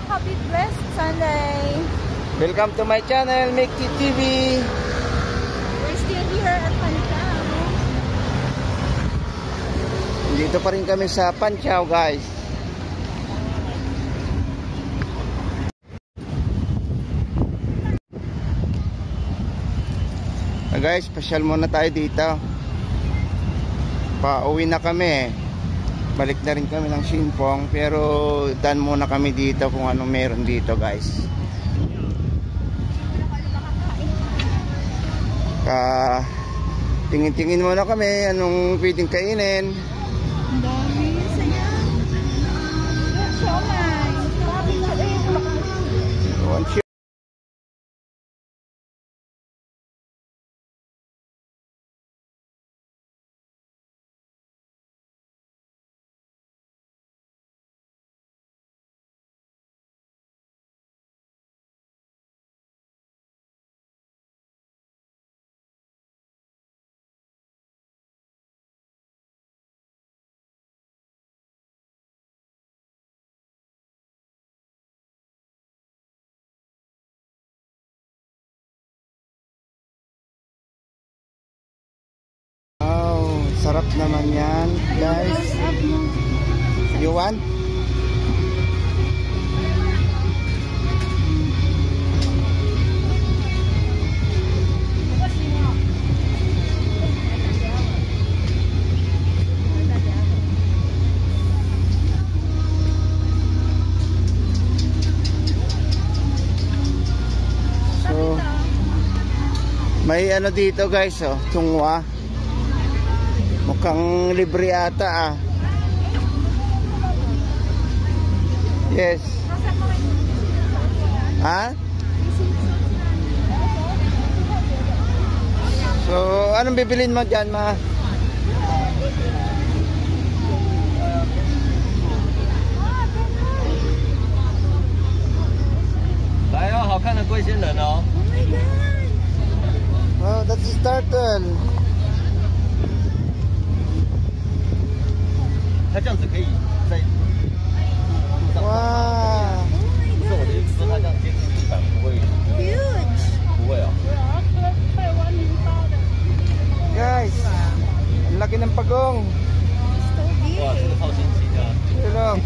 happy blessed Sunday. Welcome to my channel, Mickey TV. We're still here at Pancao. Dito pa rin kami sa Pancao, guys. Guys, pasyal muna tayo dito. Pauwi na kami. Balik na rin kami ng Sinpong, pero daan muna kami dito kung ano meron dito, guys. Tingin-tingin muna kami anong pwedeng kainin. Ang dami. Saya. So nice. Sarap naman yan, guys. You want? So, may ano dito, guys, oh, tungwa. Mukhang libre ata, ah. Yes. Ha? So, anong bibilin mo dyan, ma? Oh, that's a turtle. 它这样子可以在路上。哇！不是我的意思，说它这样接触地板不会。Huge. 不会啊。Guys, ang laki ng pagong. So big. 哇，这个好新奇啊！ Hello.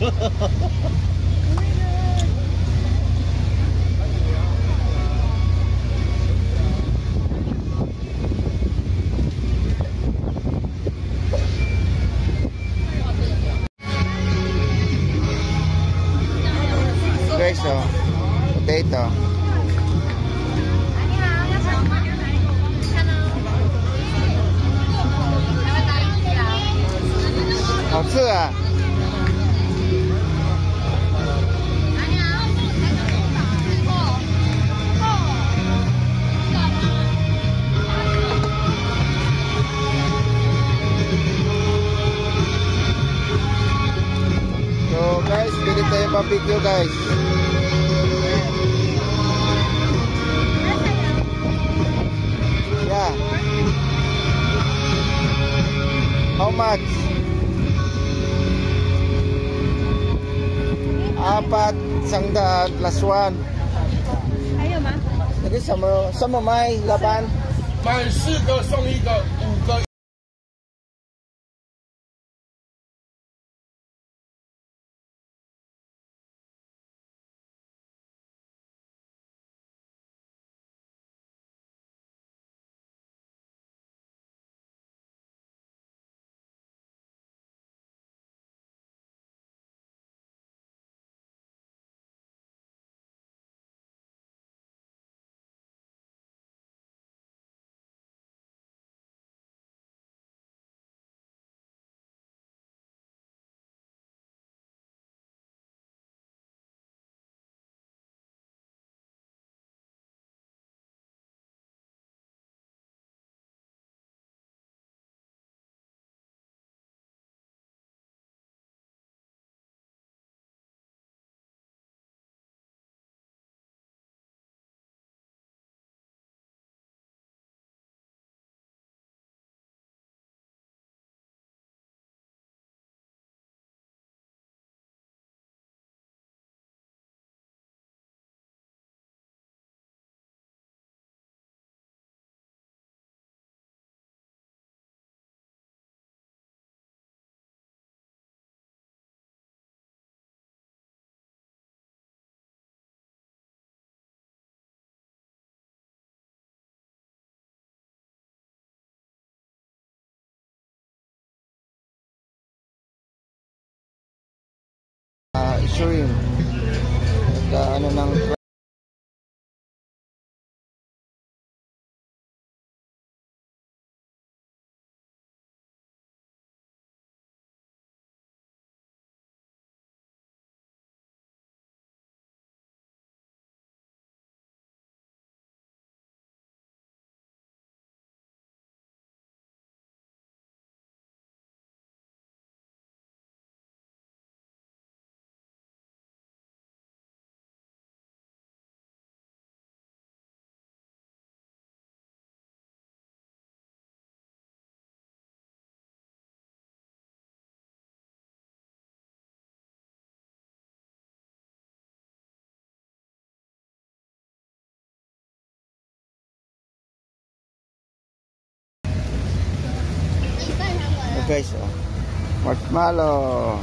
Guys, oh, potato. Hao ah. So guys, pili tayo barbecue, guys. Yeah. How much? 400 plus 1. Ayaw ma? Lagi sama may laban. 买4个送1个，5个。shrimp. Ano ng guys, oh. Marshmallow.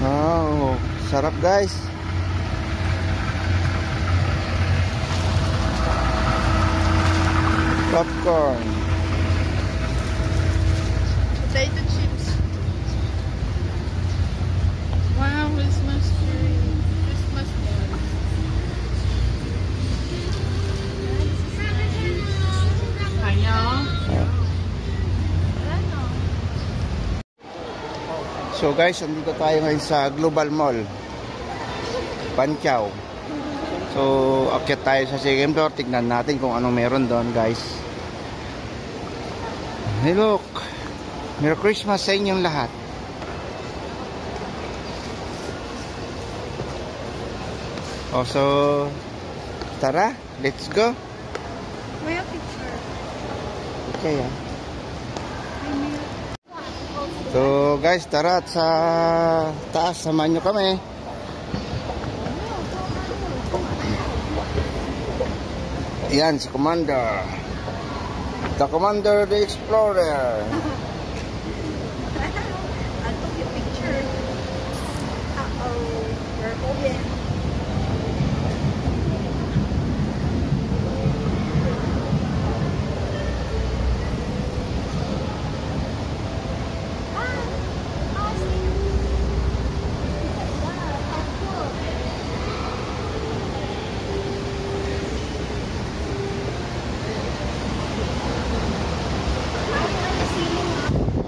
Oh, sarap guys. Popcorn. Potato chips. Wow, Christmas tree. Christmas balls. Kaya? So guys, andito tayo ngayon sa Global Mall Panciao. So akyat tayo sa second floor. Tignan natin kung anong meron doon guys. Hey look, Merry Christmas sa inyong lahat. So tara, let's go. May picture. Okay ah. So guys, tara at sa taas, samahan nyo kami. Yan, si Commander. The Commander, the Explorer. I took a picture. We're open.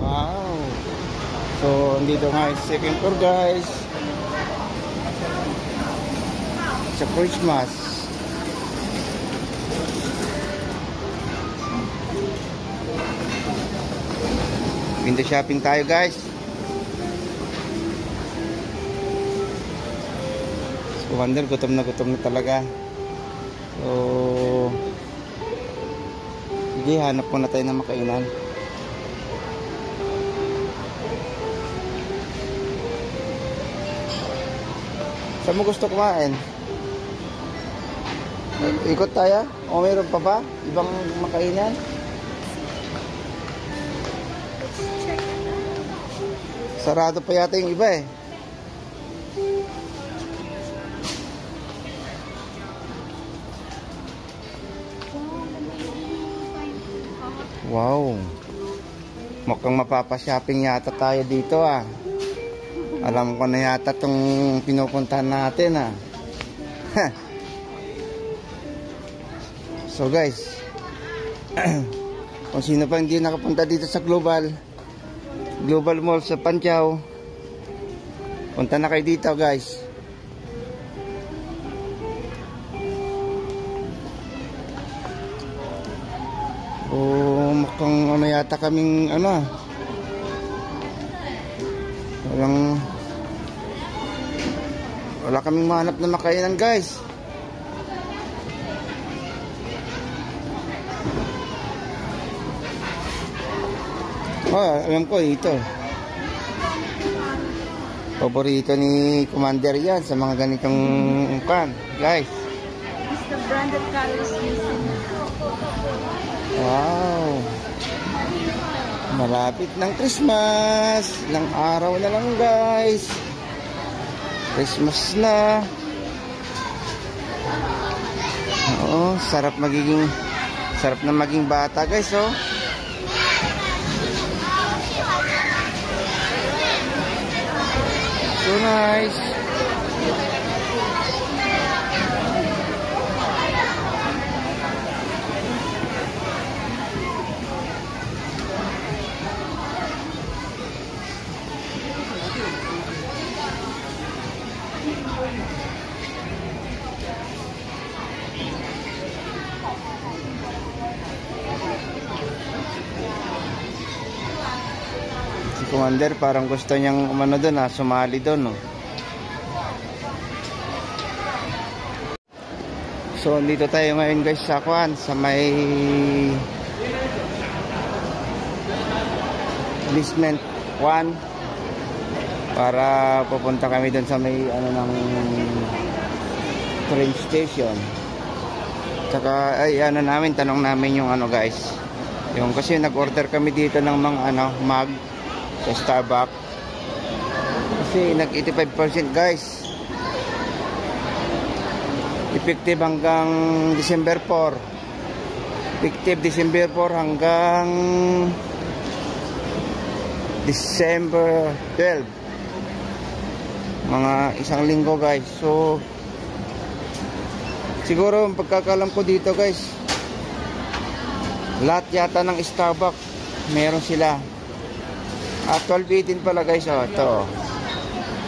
Wow. So, andito nga yung second floor guys. Sa Christmas. Window shopping tayo guys. So, Commander, gutom na talaga. So, sige, hanap muna tayo ng makainan. Saan mo gusto kumain? Ikot tayo? O mayroon pa ba? Ibang makainan? Sarado pa yata yung iba eh. Wow. Mukhang mapapa-shopping yata tayo dito ah. Alam ko na yata itong pinupuntahan natin ah. So guys, kung sino pa hindi nakapunta dito sa Global Mall sa Panciao, punta na kayo dito guys. Mukhang ano yata kaming ano, wala kaming mahanap na makainan guys. Alam ko ito. Paborito ni Commander yan sa mga ganitong pan guys. It's the branded colors using. Wow. Malapit ng Christmas. Ilang araw na lang guys. Christmas na. Oo, sarap na maging bata guys oh. Nice. Si Commander parang gusto niyang umano doon, sumali doon, no? So dito tayo ngayon guys sa Kwan, sa may basement 1 para pupunta kami doon sa may ano ng train station. Tsaka ay ano namin, tanong namin yung ano guys, yung kasi nag-order kami dito ng mga ano mug sa Starbucks kasi nag 85% guys, effective hanggang December 4, effective December 4 hanggang December 12, mga isang linggo guys. So siguro ang pagkakalam ko dito guys, lahat yata ng Starbucks meron sila. 12.18 pala guys, ito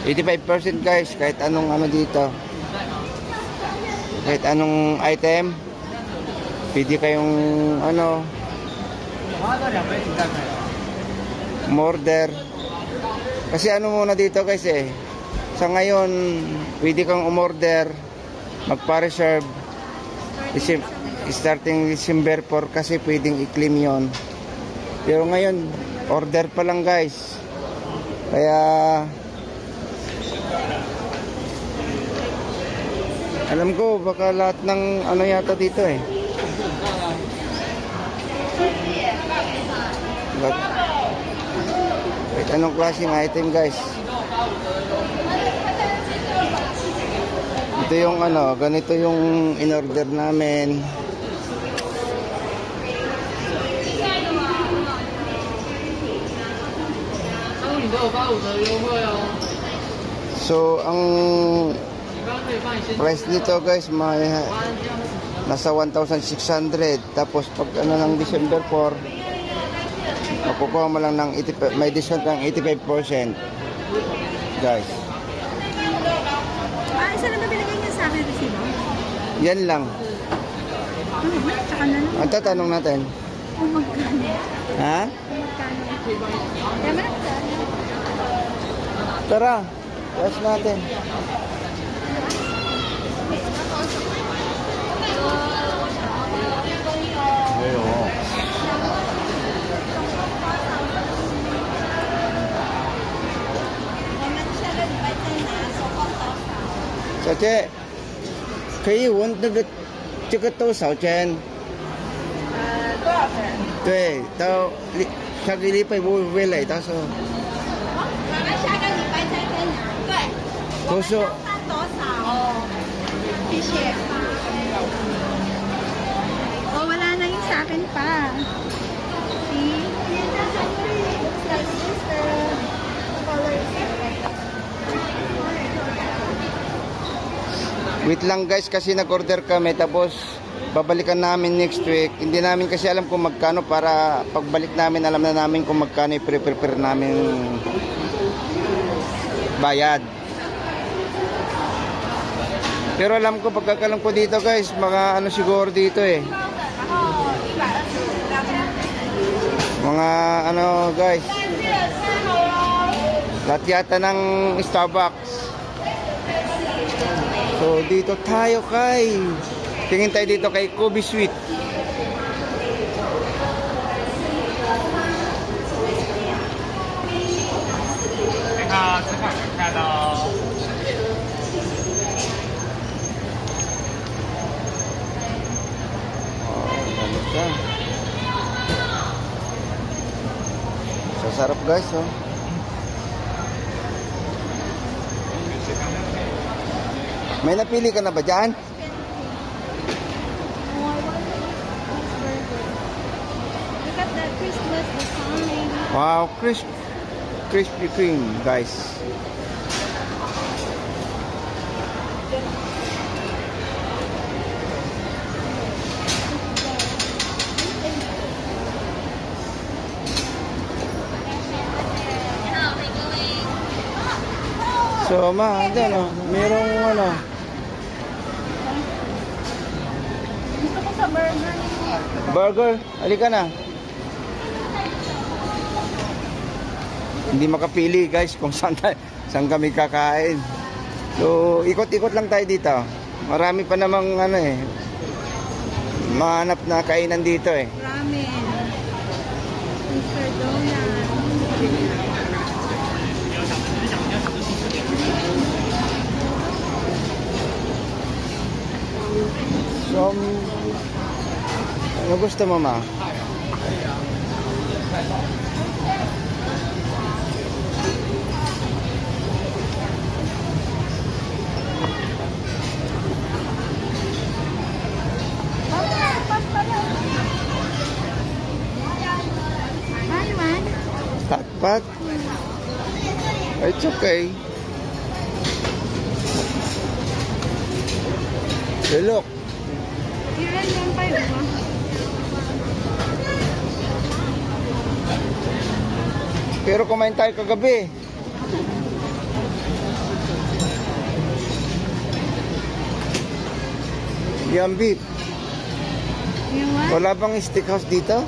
85% guys, kahit anong ano dito, kahit anong item pwede kayong ano umorder. Kasi ano muna dito guys sa ngayon pwede kang umorder, magpa-reserve starting December 4 kasi pwedeng i-claim yon. Pero ngayon order pa lang guys, kaya alam ko baka lahat ng ano yata dito kahit anong klaseng item guys. Ito yung ano, ganito yung in-order namin. So ang price nito guys may nasa 1,600. Tapos pag ano ng December 4 makukuha mo lang ng 85, may discount ng 85% guys. Isa na ba binigay niya sa akin resibo? Yan lang. Tsaka na lang. Ang tatanong natin, Magkano? ha? Magkano? Kaya magkano? Tara, yes natin. 왜요?小姐，可以问那个这个多少钱？多少钱？对，到下个礼拜我回来，到时候我们下个礼拜再跟你。对。多少？看多少？哦，谢谢。Oh, wala na yung sa akin pa. See? Like this, the color is Wait lang guys, kasi nag-order kami tapos babalikan namin next week. Hindi namin kasi alam kung magkano, para pagbalik namin alam na namin kung magkano i-prepare namin bayad. Pero alam ko, pagkakalam ko dito guys, mga ano siguro dito mga ano guys, lahat yata ng Starbucks. So dito tayo tingin tayo dito kay Kobe Sweet. Ganda. Sasarap guys, May napili ka na ba dyan? Look at the Christmas design. Wow, Krispy Kreme guys. So, ma, doon, oh. Merong ano. Gusto ko sa burger. Burger. Halika na. Hindi makapili, guys, kung saan kami kakain. So, ikot-ikot lang tayo dito. Marami pa namang ano eh. Mahanap na kainan dito eh. Ramen. Mr. Donut. So, ano gusto mo, ma? Takpat? It's okay. Hey, look. Iran lang pa yun, ha? Pero kumain tayo kagabi. Yung beef. Yung what? Wala bang steakhouse dito?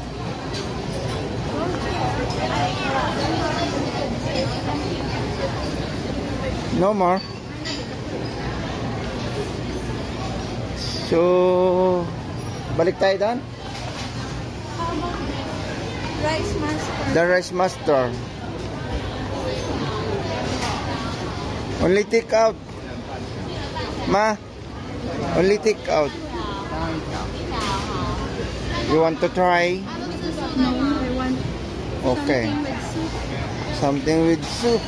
No more. So, balik tayo doon? Rice master. The Rice Master. Only take out. Ma, only take out. You want to try? No, I want Okay. something with soup. Something with soup.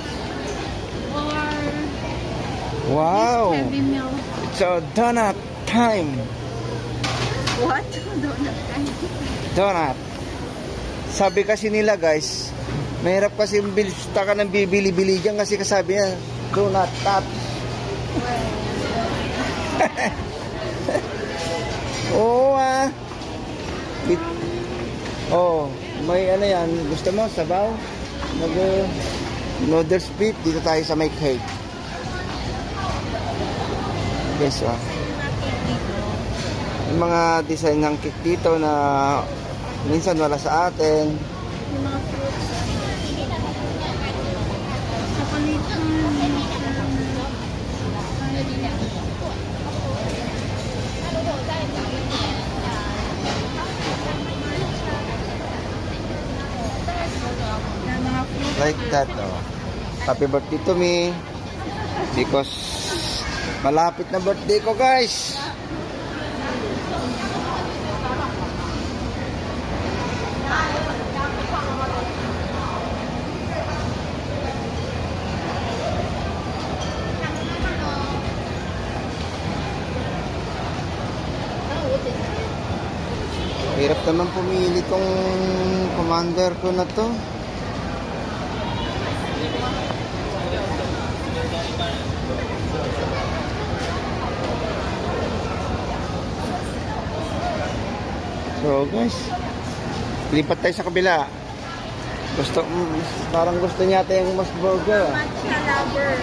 Or Wow. heavy meal. It's a donut time. What? Donut kind. Donut. Sabi kasi nila, guys, mahirap kasi basta ka ng bibili-bili dyan kasi kasabi niya, donut top. Oo Oh, may ano yan, gusto mo sabaw? Noodles beef, dito tayo sa may cake. Yes, yung mga design ng cake dito na minsan wala sa atin. Yung mga fruits. Chocolate. Like that, oh. Happy birthday to me. Because malapit na birthday ko, guys. Hirap naman pumili tong commander ko na to. So guys, lipat tayo sa kabila. Parang gusto niya yung mas burger. Matcha lover.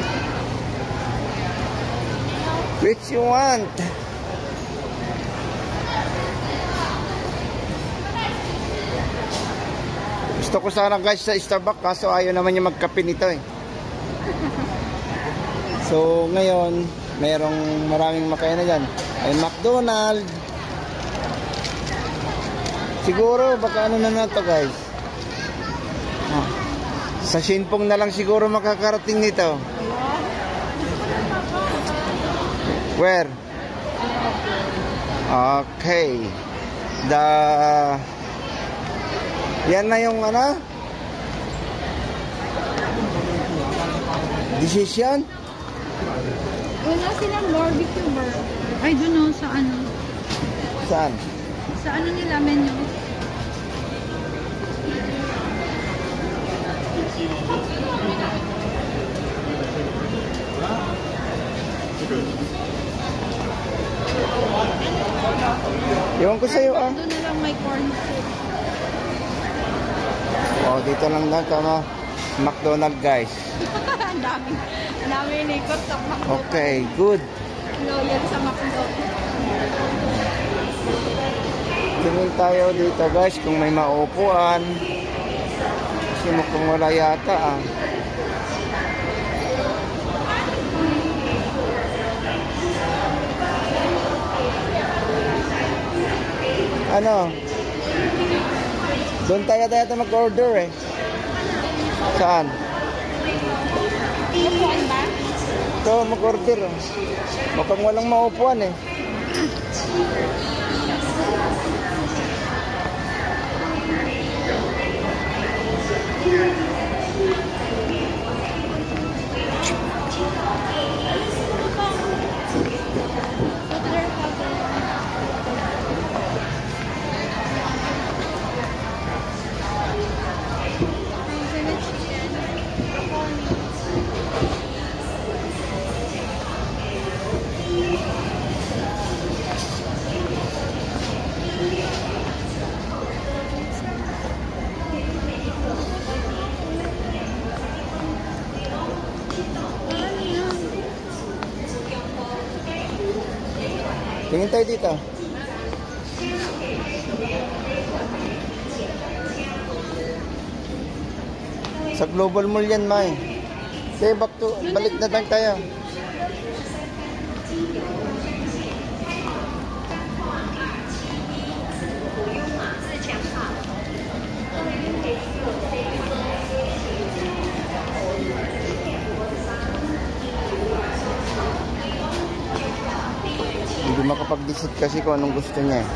Which you want? Gusto ko sana, guys, sa Starbucks, kaso ayaw naman niya magkape nito eh. So ngayon, maraming makain na dyan. Ay McDonald's. Siguro, baka ano na to, guys. Sa Shinpong na lang siguro makakarating nito. Where? Okay. Yan na yung ano? Decision? Wala silang barbecue burger. I don't know sa ano. Saan? Sa ano nila menu? Iwan ko sa'yo, ah. Doon na lang may corn soup. Oh, dito lang na, tama. McDonald guys. Ang dami inikot sa McDo. Okay, good. Loyal sa McDo. Tingin tayo dito guys kung may maupuan. Kasi mukhang wala yata ah. Ano? Doon tayo mag-order eh. Saan? Upuan ba? Ito, mag-order. Mukhang walang maupuan eh. Tingin tayo dito. Sa Global Mall yan, Mai. Okay, balik na lang tayo. Hindi makapag-decide kasi kung anong gusto niya eh.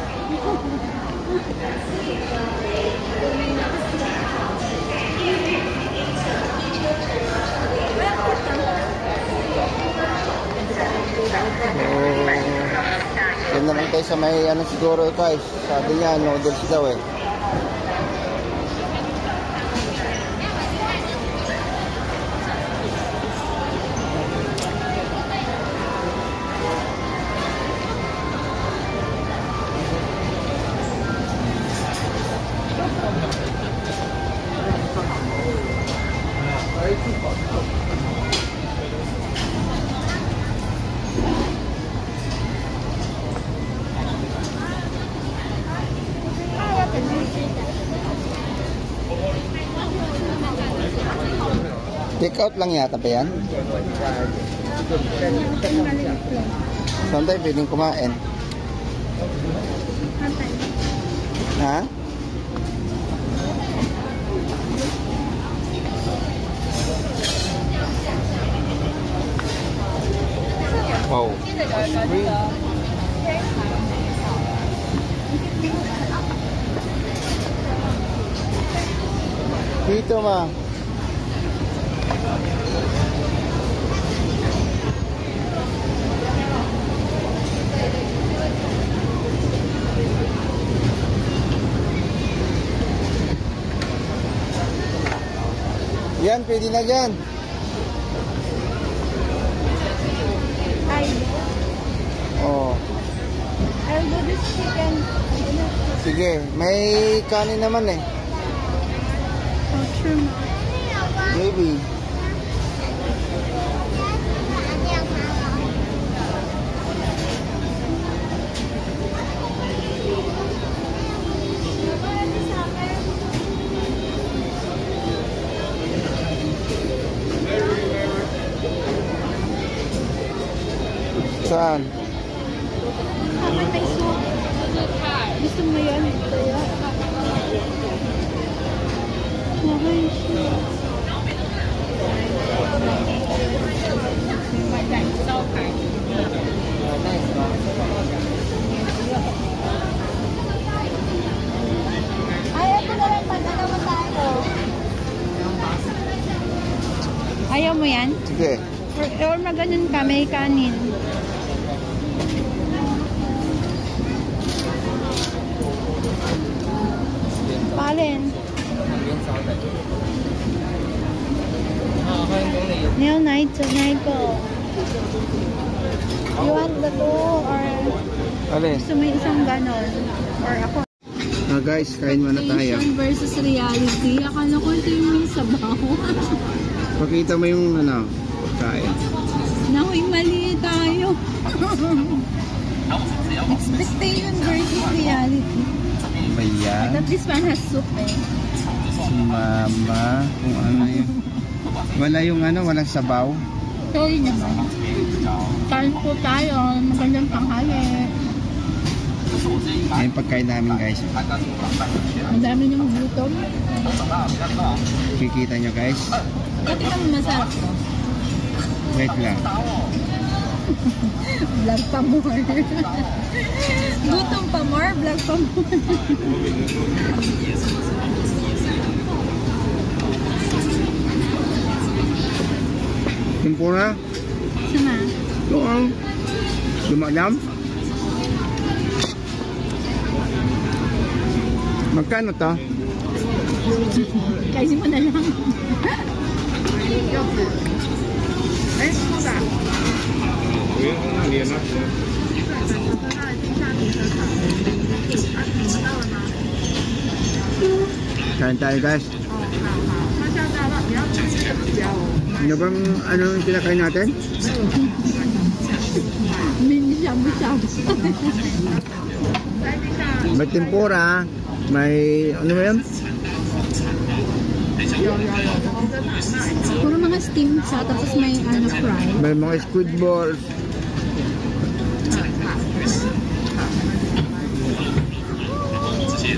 So, yan na lang tayo sa may ano siguro guys. Sabi niya noodles daw eh. Take out lang yata pa yan? Saan tayo pwedeng kumain? Ha? Wow. Dito ma. Yan, pwede na dyan. Ay. Oh. I'll do this chicken. Sige, may kanin naman eh. Oh, shrimp. Maybe. Saan? May soup. Gusto mo yan? Ito yan. Okay, siya. Ay, ito na lang pag ano mo tayo. Ayaw mo yan? Sige. Or maganon ka, may kanin. Palin. Nail night tonight ko. You want the two or Alin? gusto mo yung isang ganon? Or ako? Guys, kain muna tayo. Fiction versus reality. Akala ko ito yung sabaw. Pakita mo yung ano, kain. Nahoy, mali tayo. Expectation versus reality. Ayan. But this one has soup eh. Mama, kung ano yun. Wala yung ano, walang sabaw. Sorry naman. Kain po tayo. Magandang tanghali. Ayan pagkain namin guys. Ang dami niyong gutom. Kikita nyo guys. Pati kang masarap to. Wait lang. Vlog pa more. Gutom pa more, vlog pa more. Tempura? Sama. Doon. Lumalam? Magkano to? Kasi mo na lang. Kain tayo guys. Ano bang ano yung kinakain natin? Mini shabu-shabu. May tempura, may ano ba yan? Puro mga steam siya, tapos may ano fry. May mga squid balls.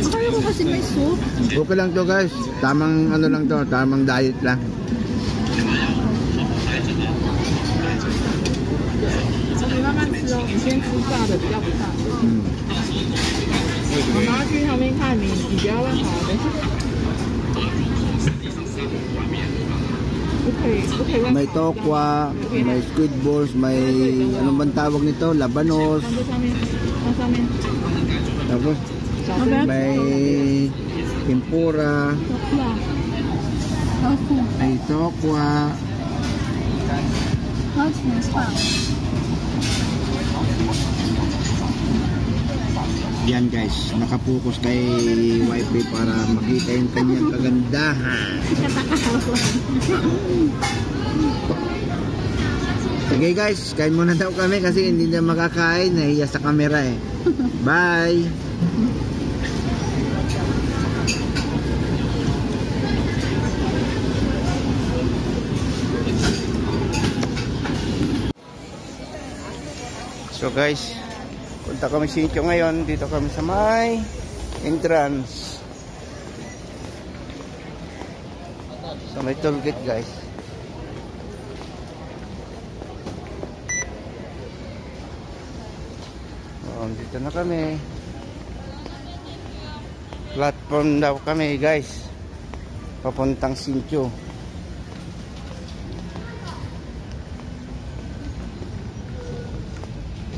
Akala ko kasi may soup. Okay lang to guys. Tamang ano lang to, tamang diet lang. May tokwa, may squid balls, may anong bang tawag nito? Labanos. Tapos may tempura, Tokwa. Tofu. may tokwa. How's this? Wow. Yan guys, nakapokus kay wifi para makita yung kanyang kagandahan. Sige guys, kain muna daw kami kasi hindi na makakain, nahiya sa camera eh. Bye! So guys, punta kami sitio ngayon. Dito kami sa may entrance. Sa may toll gate guys. Dito na kami. Platform daw kami guys. Papuntang sitio.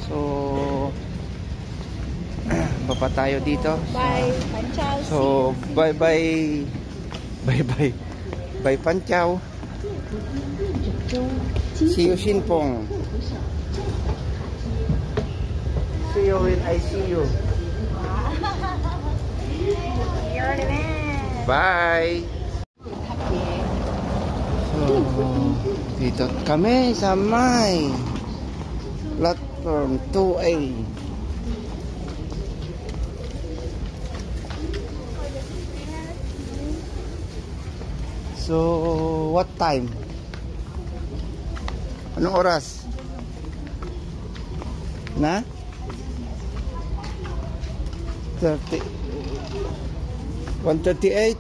So baba tayo dito. Bye, Panchal. So bye bye. Bye bye. Bye Panchao. See you Shinpong. See you when I see you. You're the man. Bye. So dito kami sa may platform 2A. So, what time? Anong oras? Na? 1:38?